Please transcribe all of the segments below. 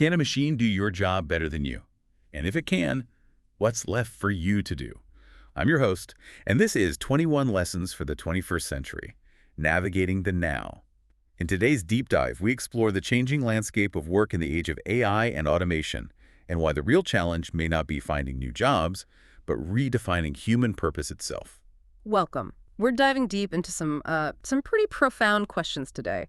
Can a machine do your job better than you? And if it can, what's left for you to do? I'm your host, and this is 21 Lessons for the 21st Century, Navigating the Now. In today's deep dive, we explore the changing landscape of work in the age of AI and automation, and why the real challenge may not be finding new jobs, but redefining human purpose itself. Welcome. We're diving deep into some pretty profound questions today,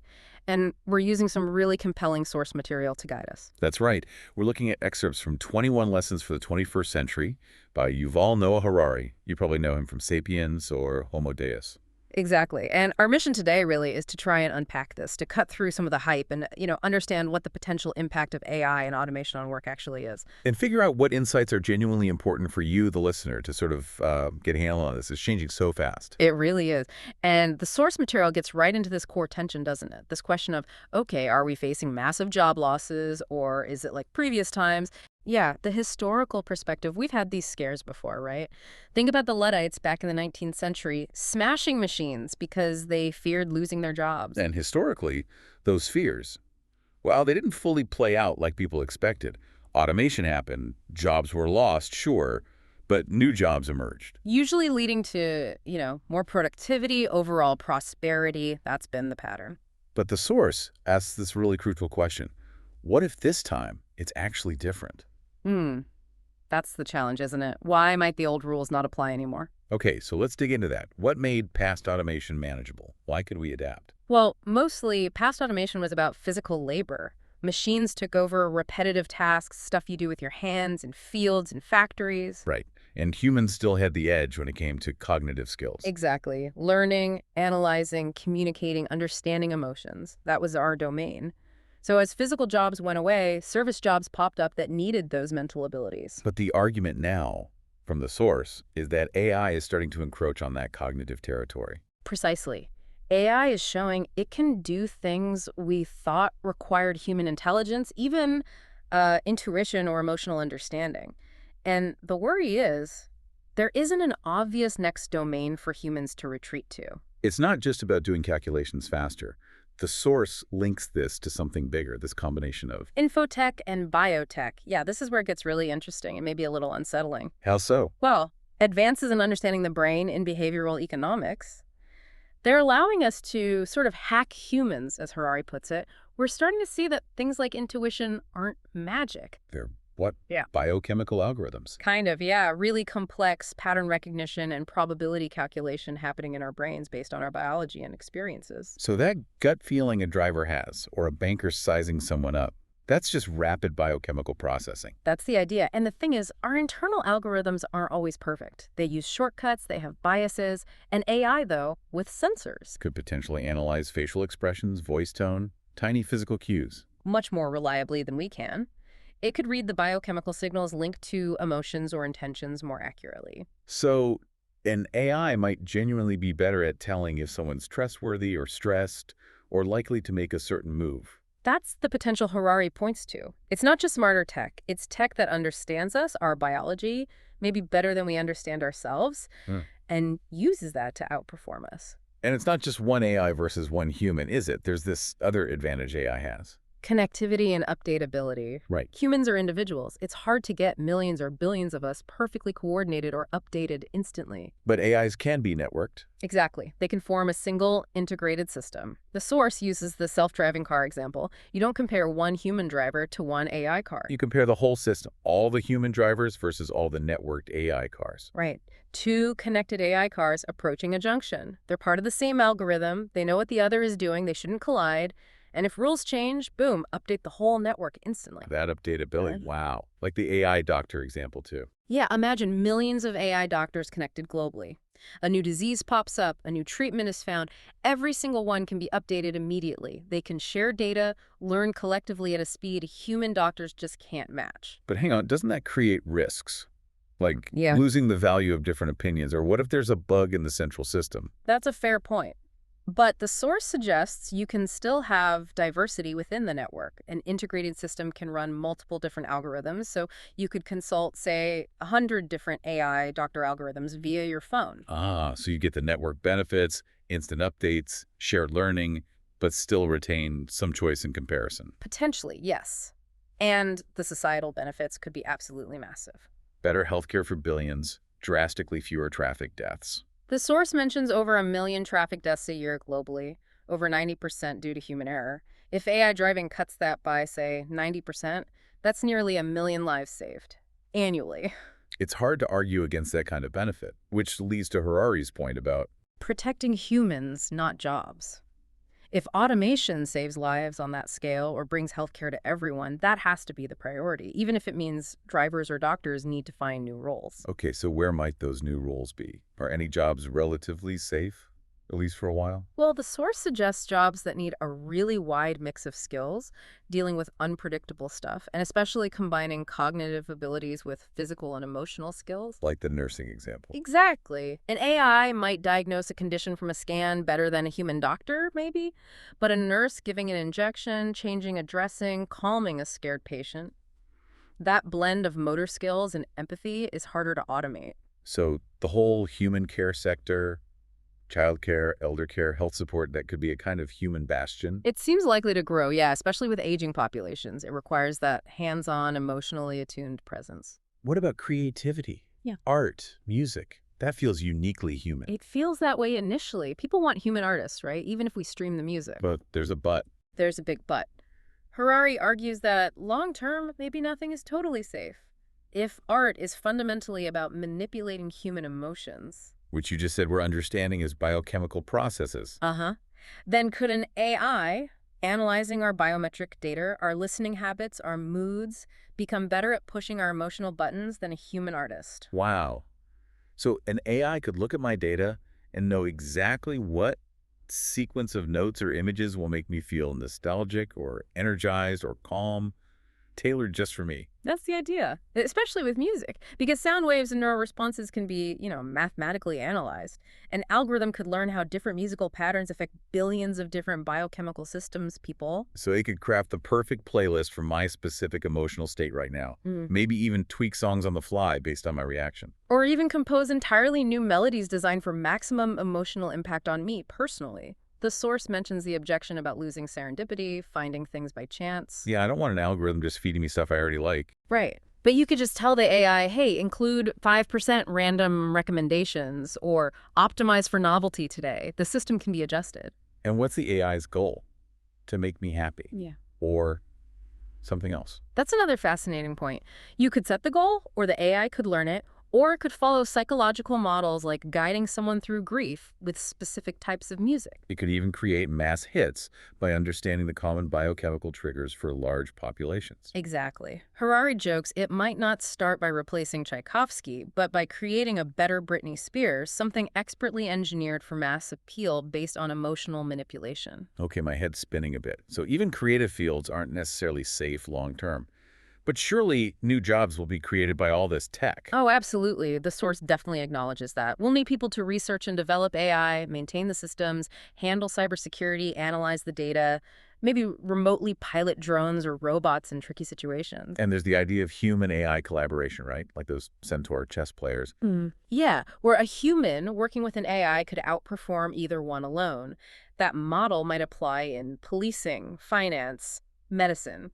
and we're using some really compelling source material to guide us. That's right. We're looking at excerpts from 21 Lessons for the 21st Century by Yuval Noah Harari. You probably know him from Sapiens or Homo Deus. Exactly. And our mission today really is to try and unpack this, to cut through some of the hype and, understand what the potential impact of AI and automation on work actually is. And figure out what insights are genuinely important for you, the listener, to sort of get a handle on this. It's changing so fast. It really is. And the source material gets right into this core tension, doesn't it? This question of, okay, are we facing massive job losses, or is it like previous times? Yeah, the historical perspective, we've had these scares before, right? Think about the Luddites back in the 19th century smashing machines because they feared losing their jobs. And historically, those fears, well, they didn't fully play out like people expected. Automation happened, jobs were lost, sure, but new jobs emerged. Usually leading to, more productivity, overall prosperity. That's been the pattern. But the source asks this really crucial question. What if this time it's actually different? That's the challenge, isn't it? Why might the old rules not apply anymore? Okay, so let's dig into that. What made past automation manageable? Why could we adapt? Well, mostly past automation was about physical labor. Machines took over repetitive tasks, stuff you do with your hands in fields and factories. Right. And humans still had the edge when it came to cognitive skills. Exactly. Learning, analyzing, communicating, understanding emotions. That was our domain. So as physical jobs went away, service jobs popped up that needed those mental abilities. But the argument now, from the source, is that AI is starting to encroach on that cognitive territory. Precisely. AI is showing it can do things we thought required human intelligence, even intuition or emotional understanding. And the worry is, there isn't an obvious next domain for humans to retreat to. It's not just about doing calculations faster. The source links this to something bigger, this combination of infotech and biotech. Yeah, this is where it gets really interesting and maybe a little unsettling. How so? Well, advances in understanding the brain in behavioral economics, they're allowing us to sort of hack humans, as Harari puts it. We're starting to see that things like intuition aren't magic. They're what? Yeah. Biochemical algorithms. Kind of, yeah. Really complex pattern recognition and probability calculation happening in our brains based on our biology and experiences. So that gut feeling a driver has, or a banker sizing someone up, that's just rapid biochemical processing. That's the idea. And the thing is, our internal algorithms aren't always perfect. They use shortcuts, they have biases. And AI, though, with sensors, Could potentially analyze facial expressions, voice tone, tiny physical cues. much more reliably than we can. It could read the biochemical signals linked to emotions or intentions more accurately. So an AI might genuinely be better at telling if someone's trustworthy or stressed or likely to make a certain move. That's the potential Harari points to. It's not just smarter tech. It's tech that understands us, our biology, maybe better than we understand ourselves, and uses that to outperform us. And it's not just one AI versus one human, is it? There's this other advantage AI has. Connectivity and updatability. Right. Humans are individuals. It's hard to get millions or billions of us perfectly coordinated or updated instantly. But AIs can be networked. Exactly. They can form a single integrated system. The source uses the self-driving car example. You don't compare one human driver to one AI car. You compare the whole system, all the human drivers versus all the networked AI cars. Right. Two connected AI cars approaching a junction. They're part of the same algorithm. They know what the other is doing. They shouldn't collide. And if rules change, boom, update the whole network instantly. That updatability, wow. Like the AI doctor example, too. Yeah, imagine millions of AI doctors connected globally. A new disease pops up, a new treatment is found. Every single one can be updated immediately. They can share data, learn collectively at a speed human doctors just can't match. But hang on, doesn't that create risks? Like Yeah. losing the value of different opinions? Or what if there's a bug in the central system? That's a fair point. But the source suggests you can still have diversity within the network. An integrated system can run multiple different algorithms, so you could consult, say, 100 different AI doctor algorithms via your phone. Ah, so you get the network benefits, instant updates, shared learning, but still retain some choice in comparison. Potentially, yes. And the societal benefits could be absolutely massive. Better healthcare for billions, drastically fewer traffic deaths. The source mentions over 1 million traffic deaths a year globally, over 90% due to human error. If AI driving cuts that by, say, 90%, that's nearly 1 million lives saved annually. It's hard to argue against that kind of benefit, which leads to Harari's point about Protecting humans, not jobs. If automation saves lives on that scale or brings healthcare to everyone, that has to be the priority, even if it means drivers or doctors need to find new roles. okay, so where might those new roles be? Are any jobs relatively safe, at least for a while? Well, the source suggests jobs that need a really wide mix of skills, dealing with unpredictable stuff, and especially combining cognitive abilities with physical and emotional skills. Like the nursing example. Exactly. An AI might diagnose a condition from a scan better than a human doctor, maybe, but a nurse giving an injection, changing a dressing, calming a scared patient, that blend of motor skills and empathy is harder to automate. So the whole human care sector, childcare, elder care, health support, that could be a kind of human bastion. It seems likely to grow, yeah, especially with aging populations. It requires that hands-on, emotionally attuned presence. What about creativity? Yeah. Art, music. That feels uniquely human. It feels that way initially. People want human artists, right? Even if we stream the music. But there's a but. There's a big but. Harari argues that long-term, maybe nothing is totally safe. If art is fundamentally about manipulating human emotions, Which you just said we're understanding as biochemical processes. then could an AI, analyzing our biometric data, our listening habits, our moods, become better at pushing our emotional buttons than a human artist? Wow. So an AI could look at my data and know exactly what sequence of notes or images will make me feel nostalgic or energized or calm, tailored just for me. That's the idea, especially with music, because sound waves and neural responses can be, mathematically analyzed. An algorithm could learn how different musical patterns affect billions of different biochemical systems, people. So it could craft the perfect playlist for my specific emotional state right now. Maybe even tweak songs on the fly based on my reaction. Or even compose entirely new melodies designed for maximum emotional impact on me personally. The source mentions the objection about losing serendipity, finding things by chance. Yeah, I don't want an algorithm just feeding me stuff I already like. Right. But you could just tell the AI, hey, include 5% random recommendations or optimize for novelty today. The system can be adjusted. And what's the AI's goal? To make me happy. Yeah. Or something else. That's another fascinating point. You could set the goal, or the AI could learn it, or it could follow psychological models like guiding someone through grief with specific types of music. It could even create mass hits by understanding the common biochemical triggers for large populations. Exactly. Harari jokes it might not start by replacing Tchaikovsky, but by creating a better Britney Spears, something expertly engineered for mass appeal based on emotional manipulation. Okay, my head's spinning a bit. So even creative fields aren't necessarily safe long term. But surely new jobs will be created by all this tech. Oh, absolutely. The source definitely acknowledges that. We'll need people to research and develop AI, maintain the systems, handle cybersecurity, analyze the data, maybe remotely pilot drones or robots in tricky situations. And there's the idea of human-AI collaboration, right? Like those Centaur chess players. Yeah, where a human working with an AI could outperform either one alone. That model might apply in policing, finance, medicine.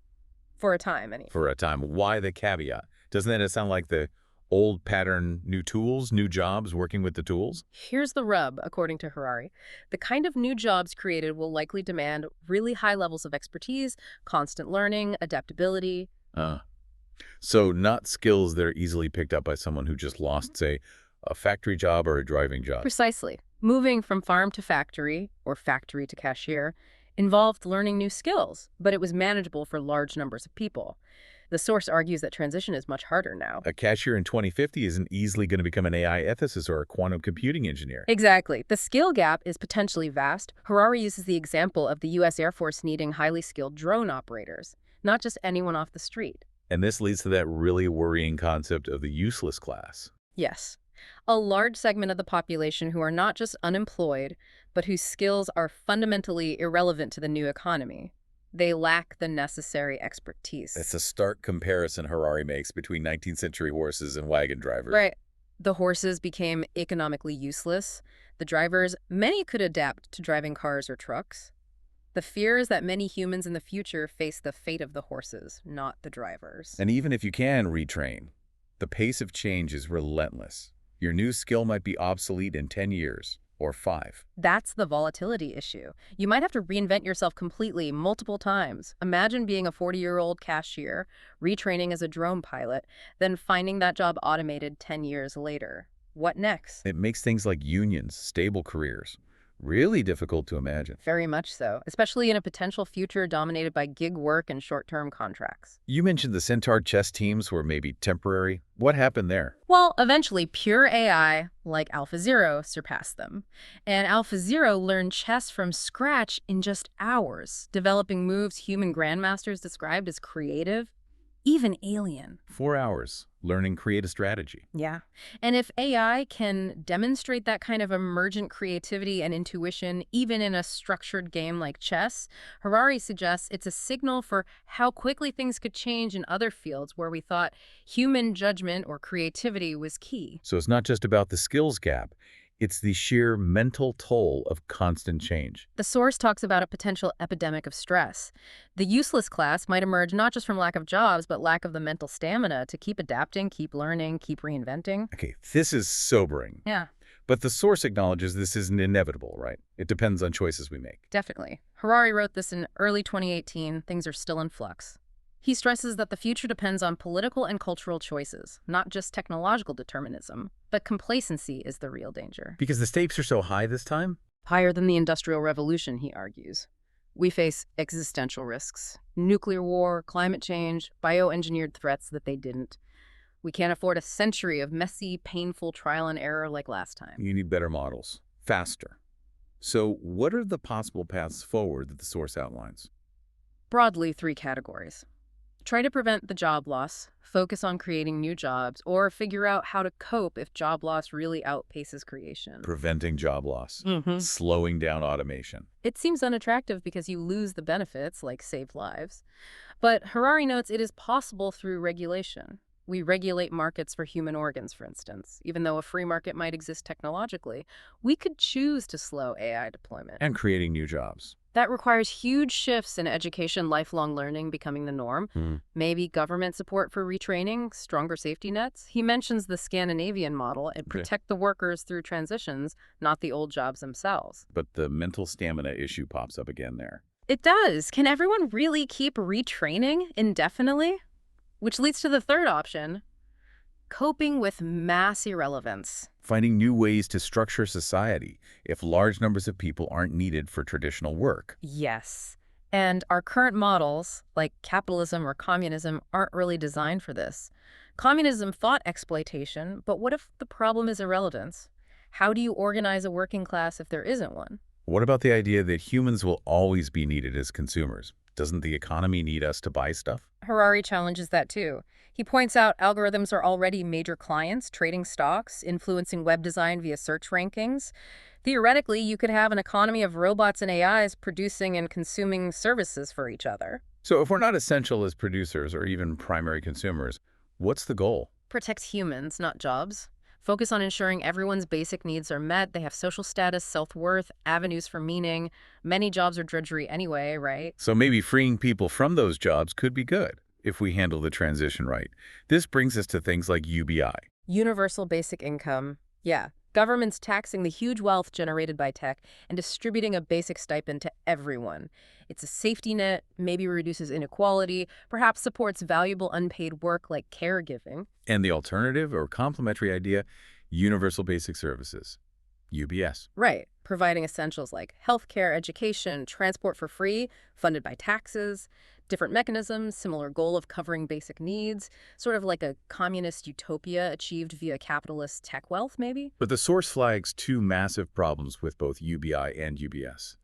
For a time, anyway. For a time. Why the caveat? Doesn't that sound like the old pattern, new tools, new jobs, working with the tools? Here's the rub, according to Harari. The kind of new jobs created will likely demand really high levels of expertise, constant learning, adaptability. So not skills that are easily picked up by someone who just lost, say, a factory job or a driving job. Precisely. Moving from farm to factory, or factory to cashier, involved learning new skills, but it was manageable for large numbers of people. The source argues that transition is much harder now. A cashier in 2050 isn't easily going to become an AI ethicist or a quantum computing engineer. Exactly. The skill gap is potentially vast. Harari uses the example of the U.S. Air Force needing highly skilled drone operators, not just anyone off the street. And this leads to that really worrying concept of the useless class. Yes. A large segment of the population who are not just unemployed, but whose skills are fundamentally irrelevant to the new economy. They lack the necessary expertise. That's a stark comparison Harari makes between 19th century horses and wagon drivers. Right. The horses became economically useless. The drivers, many could adapt to driving cars or trucks. The fear is that many humans in the future face the fate of the horses, not the drivers. And even if you can retrain, the pace of change is relentless. Your new skill might be obsolete in 10 years or 5. That's the volatility issue. You might have to reinvent yourself completely multiple times. Imagine being a 40-year-old cashier, retraining as a drone pilot, then finding that job automated 10 years later. What next? It makes things like unions, stable careers, really difficult to imagine. Very much so, especially in a potential future dominated by gig work and short-term contracts. You mentioned the Centaur chess teams were maybe temporary. What happened there? Well, eventually, pure AI, like AlphaZero, surpassed them. And AlphaZero learned chess from scratch in just hours, developing moves human grandmasters described as creative, even alien. 4 hours, learning create a strategy. Yeah. And if AI can demonstrate that kind of emergent creativity and intuition, even in a structured game like chess, Harari suggests it's a signal for how quickly things could change in other fields where we thought human judgment or creativity was key. So it's not just about the skills gap. It's the sheer mental toll of constant change. The source talks about a potential epidemic of stress. The useless class might emerge not just from lack of jobs, but lack of the mental stamina to keep adapting, keep learning, keep reinventing. Okay, this is sobering. Yeah, But the source acknowledges this isn't inevitable, right? It depends on choices we make. definitely. Harari wrote this in early 2018. Things are still in flux. He stresses that the future depends on political and cultural choices, not just technological determinism. But complacency is the real danger. Because the stakes are so high this time? Higher than the Industrial Revolution, he argues. We face existential risks: nuclear war, climate change, bioengineered threats that they didn't. We can't afford a century of messy, painful trial and error like last time. You need better models, faster. So what are the possible paths forward that the source outlines? Broadly, 3 categories. Try to prevent the job loss, focus on creating new jobs, or figure out how to cope if job loss really outpaces creation. Preventing job loss, slowing down automation. It seems unattractive because you lose the benefits, like saved lives. But Harari notes it is possible through regulation. We regulate markets for human organs, for instance. Even though a free market might exist technologically, we could choose to slow AI deployment. And creating new jobs. That requires huge shifts in education, lifelong learning becoming the norm. Maybe government support for retraining, stronger safety nets. He mentions the Scandinavian model and protect the workers through transitions, not the old jobs themselves. But the mental stamina issue pops up again there. It does. Can everyone really keep retraining indefinitely? Which leads to the third option: coping with mass irrelevance. Finding new ways to structure society if large numbers of people aren't needed for traditional work. Yes. And our current models, like capitalism or communism, aren't really designed for this. Communism thought exploitation, but what if the problem is irrelevance? How do you organize a working class if there isn't one? What about the idea that humans will always be needed as consumers? Doesn't the economy need us to buy stuff? Harari challenges that too. He points out algorithms are already major clients, trading stocks, influencing web design via search rankings. Theoretically, you could have an economy of robots and AIs producing and consuming services for each other. So if we're not essential as producers or even primary consumers, what's the goal? Protect humans, not jobs. Focus on ensuring everyone's basic needs are met. They have social status, self-worth, avenues for meaning. Many jobs are drudgery anyway, right? So maybe freeing people from those jobs could be good if we handle the transition right. This brings us to things like UBI. Universal basic income. Yeah. Governments taxing the huge wealth generated by tech and distributing a basic stipend to everyone. It's a safety net, maybe reduces inequality, perhaps supports valuable unpaid work like caregiving. And the alternative or complementary idea, universal basic services, UBS. Right. Providing essentials like healthcare, education, transport for free, funded by taxes, different mechanisms, similar goal of covering basic needs, sort of like a communist utopia achieved via capitalist tech wealth, maybe? But the source flags 2 massive problems with both UBI and UBS.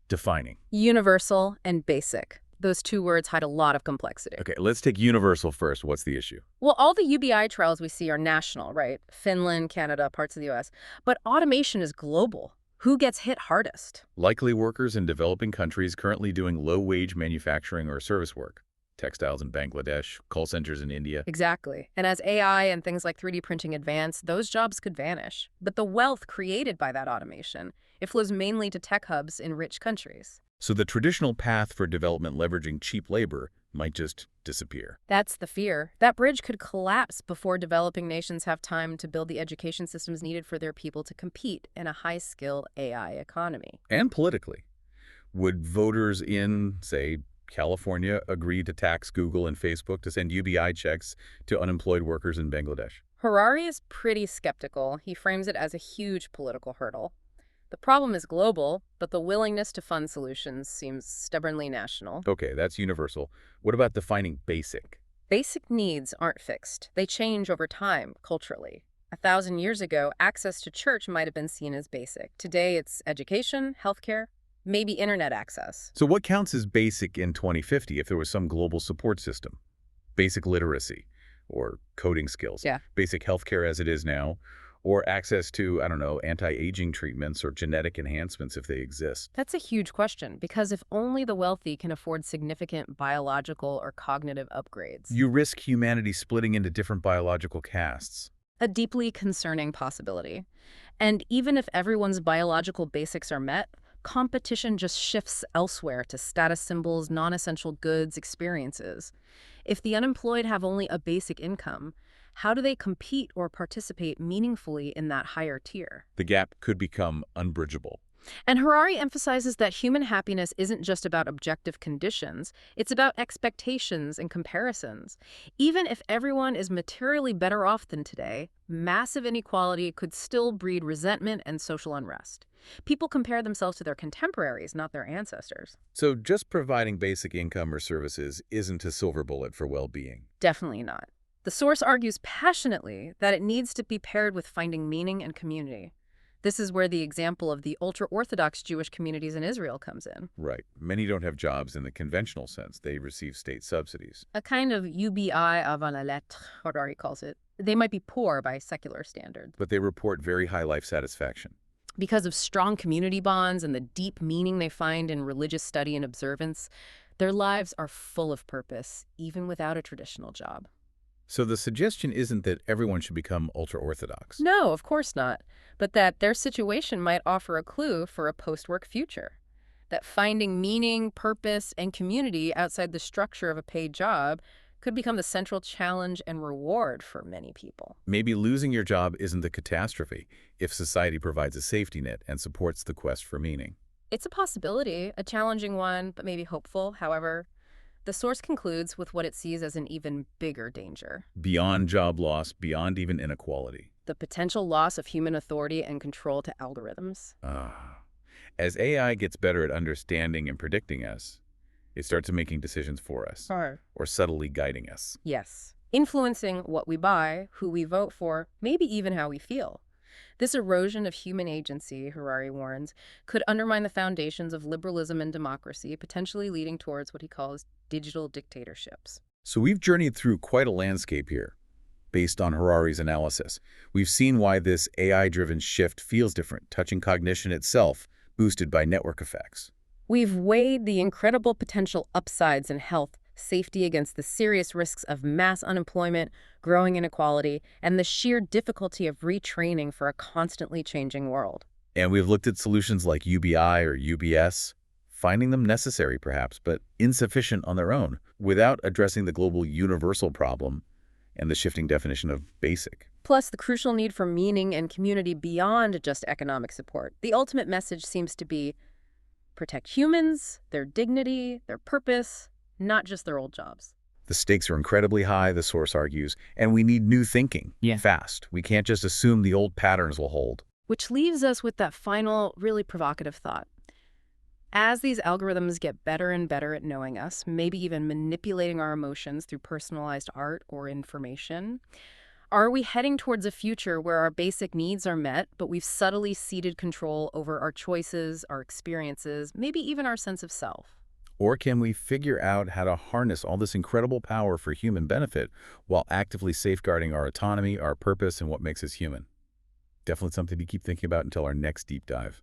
Defining. Universal and basic. Those 2 words hide a lot of complexity. Okay, let's take universal first. What's the issue? Well, all the UBI trials we see are national, right? Finland, Canada, parts of the US. But automation is global. Who gets hit hardest? Likely workers in developing countries currently doing low-wage manufacturing or service work. Textiles in Bangladesh, call centers in India. Exactly. And as AI and things like 3D printing advance, those jobs could vanish. But the wealth created by that automation, it flows mainly to tech hubs in rich countries. So the traditional path for development leveraging cheap labor might just disappear. That's the fear. That bridge could collapse before developing nations have time to build the education systems needed for their people to compete in a high-skill AI economy. And politically, would voters in, say, California agree to tax Google and Facebook to send UBI checks to unemployed workers in Bangladesh? Harari is pretty skeptical. He frames it as a huge political hurdle. The problem is global, but the willingness to fund solutions seems stubbornly national. Okay, that's universal. What about defining basic? Basic needs aren't fixed. They change over time, culturally. 1,000 years ago, access to church might have been seen as basic. Today, it's education, healthcare, maybe internet access. So what counts as basic in 2050 if there was some global support system? Basic literacy or coding skills, Yeah. basic healthcare as it is now, or access to, I don't know, anti-aging treatments or genetic enhancements if they exist. That's a huge question, because if only the wealthy can afford significant biological or cognitive upgrades. You risk humanity splitting into different biological castes. A deeply concerning possibility. And even if everyone's biological basics are met, competition just shifts elsewhere to status symbols, non-essential goods, experiences. If the unemployed have only a basic income, how do they compete or participate meaningfully in that higher tier? The gap could become unbridgeable. And Harari emphasizes that human happiness isn't just about objective conditions, it's about expectations and comparisons. Even if everyone is materially better off than today, massive inequality could still breed resentment and social unrest. People compare themselves to their contemporaries, not their ancestors. So just providing basic income or services isn't a silver bullet for well-being. Definitely not. The source argues passionately that it needs to be paired with finding meaning and community. This is where the example of the ultra-Orthodox Jewish communities in Israel comes in. Right. Many don't have jobs in the conventional sense. They receive state subsidies. A kind of UBI avant la lettre, Harari calls it. They might be poor by secular standards. But they report very high life satisfaction. Because of strong community bonds and the deep meaning they find in religious study and observance, their lives are full of purpose, even without a traditional job. So the suggestion isn't that everyone should become ultra-Orthodox. No, of course not. But that their situation might offer a clue for a post-work future. That finding meaning, purpose, and community outside the structure of a paid job could become the central challenge and reward for many people. Maybe losing your job isn't the catastrophe if society provides a safety net and supports the quest for meaning. It's a possibility, a challenging one, but maybe hopeful. However, the source concludes with what it sees as an even bigger danger. Beyond job loss, beyond even inequality. The potential loss of human authority and control to algorithms. As AI gets better at understanding and predicting us, it starts making decisions for us, or subtly guiding us. Yes. Influencing what we buy, who we vote for, maybe even how we feel. This erosion of human agency, Harari warns, could undermine the foundations of liberalism and democracy, potentially leading towards what he calls digital dictatorships. So we've journeyed through quite a landscape here, based on Harari's analysis. We've seen why this AI-driven shift feels different, touching cognition itself, boosted by network effects. We've weighed the incredible potential upsides in health, safety against the serious risks of mass unemployment, growing inequality, and the sheer difficulty of retraining for a constantly changing world. And we've looked at solutions like UBI or UBS, finding them necessary perhaps, but insufficient on their own, without addressing the global universal problem and the shifting definition of basic. Plus, the crucial need for meaning and community beyond just economic support. The ultimate message seems to be protect humans, their dignity, their purpose, not just their old jobs. The stakes are incredibly high, the source argues, and we need new thinking, fast. We can't just assume the old patterns will hold. Which leaves us with that final, really provocative thought. As these algorithms get better and better at knowing us, maybe even manipulating our emotions through personalized art or information, are we heading towards a future where our basic needs are met, but we've subtly ceded control over our choices, our experiences, maybe even our sense of self? Or can we figure out how to harness all this incredible power for human benefit while actively safeguarding our autonomy, our purpose, and what makes us human? Definitely something to keep thinking about until our next deep dive.